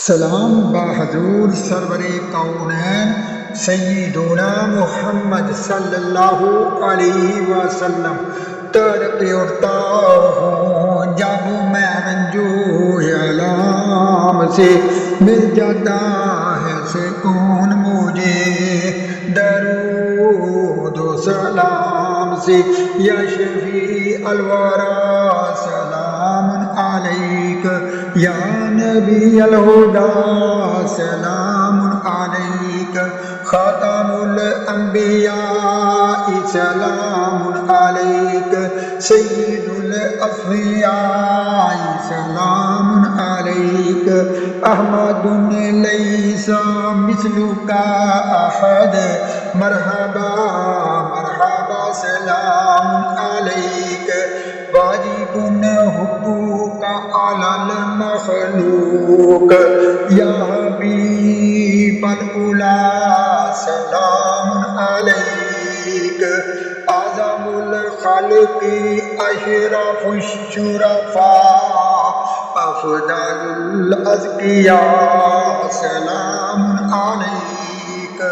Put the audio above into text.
سلام بحضور سرور کونین سیدنا محمد صلی اللہ علیہ وسلم تڑپ اٹھتا ہوں جب میں رنجو علام سے مل جاتا ہے سکون مجھے درود و سلام سے یا شفیع الورا سلام علیک یا نبی الہدی سلام علیک خاتم الانبیاء سلام علیک سید الاصفیاء سلام علیک احمد لیس مثلک احد مرحبا مرحبا سلام علیک واجب حبک علی المخلوق یا حبیب العلا سلام علیک اعظم الخلق اشرف الشرفاء افضل الازکیاء سلام علیک